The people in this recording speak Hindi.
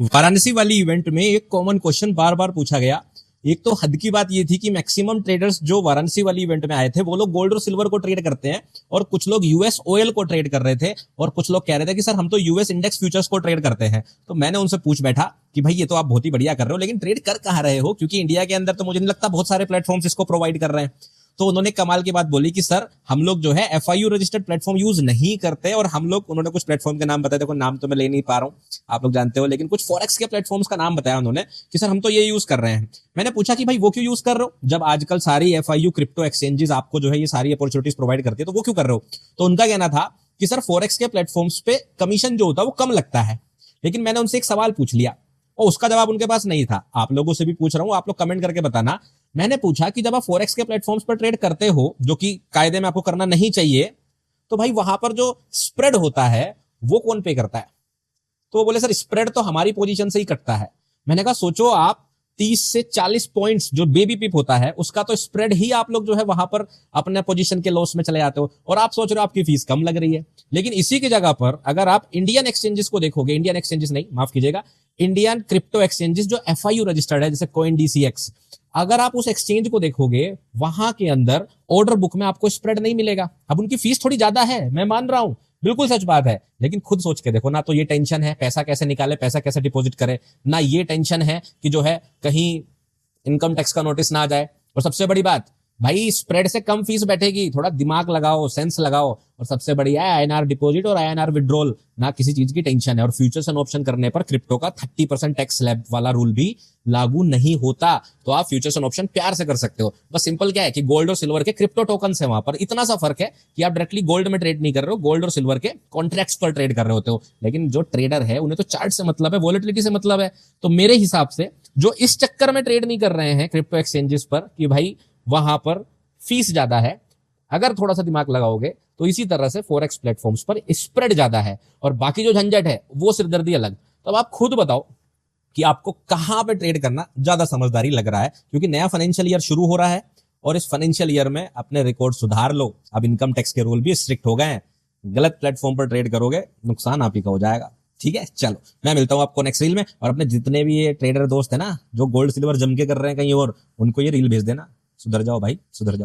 वाराणसी वाली इवेंट में एक कॉमन क्वेश्चन बार बार पूछा गया। एक तो हद की बात ये थी कि मैक्सिमम ट्रेडर्स जो वाराणसी वाली इवेंट में आए थे वो लोग गोल्ड और सिल्वर को ट्रेड करते हैं, और कुछ लोग यूएस ऑयल को ट्रेड कर रहे थे, और कुछ लोग कह रहे थे कि सर हम तो यूएस इंडेक्स फ्यूचर्स को ट्रेड करते हैं। तो मैंने उनसे पूछ बैठा कि भाई ये तो आप बहुत ही बढ़िया कर रहे हो, लेकिन ट्रेड कर कहाँ रहे हो, क्योंकि इंडिया के अंदर तो मुझे नहीं लगता बहुत सारे प्लेटफॉर्म्स इसको प्रोवाइड कर रहे हैं। तो उन्होंने कमाल की बात बोली कि सर हम लोग जो है एफआईयू रजिस्टर्ड प्लेटफॉर्म यूज नहीं करते, और हम लोग, उन्होंने कुछ प्लेटफॉर्म के नाम बताया, देखो नाम तो मैं ले नहीं पा रहा हूँ, आप लोग जानते हो, लेकिन कुछ फॉरेक्स के प्लेटफॉर्म्स का नाम बताया उन्होंने कि सर हम तो ये यूज कर रहे हैं। मैंने पूछा कि भाई वो क्यों यूज कर रहे हो, जब आजकल सारी एफआईयू क्रिप्टो एक्सचेंजेस आपको जो है ये सारी अपॉर्चुनिटीज प्रोवाइड करती है, तो वो क्यों कर रहे हो। तो उनका कहना था कि सर फॉरेक्स के प्लेटफॉर्म्स पे कमीशन जो होता है वो कम लगता है। लेकिन मैंने उनसे एक सवाल पूछ लिया और उसका जवाब उनके पास नहीं था। आप लोगों से भी पूछ रहा हूं, आप लोग कमेंट करके बताना। मैंने पूछा कि जब आप फॉरेक्स के प्लेटफॉर्म्स पर ट्रेड करते हो, जो कि कायदे में आपको करना नहीं चाहिए, तो भाई वहां पर जो स्प्रेड होता है वो कौन पे करता है। तो वो बोले सर स्प्रेड तो हमारी पोजीशन से ही कटता है। मैंने कहा सोचो आप 30 से 40 पॉइंट्स जो बेबी पिप होता है उसका तो स्प्रेड ही आप लोग जो है वहां पर अपने पोजीशन के लॉस में चले जाते हो, और आप सोच रहे हो आपकी फीस कम लग रही है। लेकिन इसी की जगह पर अगर आप इंडियन एक्सचेंजेस को देखोगे, इंडियन एक्सचेंजेस नहीं, माफ कीजिएगा, इंडियन क्रिप्टो एक्सचेंजेस जो एफआईयू रजिस्टर्ड है, जैसे कॉइन डीसीएक्स, अगर आप उस एक्सचेंज को देखोगे वहां के अंदर ऑर्डर बुक में आपको स्प्रेड नहीं मिलेगा। अब उनकी फीस थोड़ी ज्यादा है, मैं मान रहा हूं, बिल्कुल सच बात है, लेकिन खुद सोच के देखो ना, तो ये टेंशन है पैसा कैसे निकाले, पैसा कैसे डिपॉजिट करे, ना ये टेंशन है कि जो है कहीं इनकम टैक्स का नोटिस ना आ जाए। और सबसे बड़ी बात, भाई स्प्रेड से कम फीस बैठेगी, थोड़ा दिमाग लगाओ, सेंस लगाओ। और सबसे बढ़िया है आईएनआर डिपॉजिट और आईएनआर विड्रॉल, ना किसी चीज की टेंशन है। और फ्यूचर्स एंड ऑप्शन करने पर क्रिप्टो का 30% टैक्स स्लैब वाला रूल भी लागू नहीं होता, तो आप फ्यूचर्स एंड ऑप्शन प्यार से कर सकते हो। बस सिंपल क्या है कि गोल्ड और सिल्वर के क्रिप्टो टोकन है, वहां पर इतना सा फर्क है कि आप डायरेक्टली गोल्ड में ट्रेड नहीं कर रहे हो, गोल्ड और सिल्वर के कॉन्ट्रैक्ट्स पर ट्रेड कर रहे होते हो। लेकिन जो ट्रेडर है उन्हें तो चार्ट से मतलब है, वॉलेटिलिटी से मतलब है। तो मेरे हिसाब से जो इस चक्कर में ट्रेड नहीं कर रहे हैं क्रिप्टो एक्सचेंजेस पर कि भाई वहां पर फीस ज्यादा है, अगर थोड़ा सा दिमाग लगाओगे तो इसी तरह से फॉरेक्स प्लेटफॉर्म्स पर स्प्रेड ज्यादा है, और बाकी जो झंझट है वो सिरदर्दी अलग। तो अब आप खुद बताओ कि आपको कहां पे ट्रेड करना ज्यादा समझदारी लग रहा है, क्योंकि नया फाइनेंशियल ईयर शुरू हो रहा है, और इस फाइनेंशियल ईयर में अपने रिकॉर्ड सुधार लो। अब इनकम टैक्स के रूल भी स्ट्रिक्ट हो गए हैं, गलत प्लेटफॉर्म पर ट्रेड करोगे नुकसान आप ही का हो जाएगा। ठीक है, चलो मैं मिलता हूं आपको नेक्स्ट रील में। और अपने जितने भी ये ट्रेडर दोस्त है ना जो गोल्ड सिल्वर जम के कर रहे हैं कहीं और, उनको ये रील भेज देना। सुधर जाओ भाई, सुधर जाओ।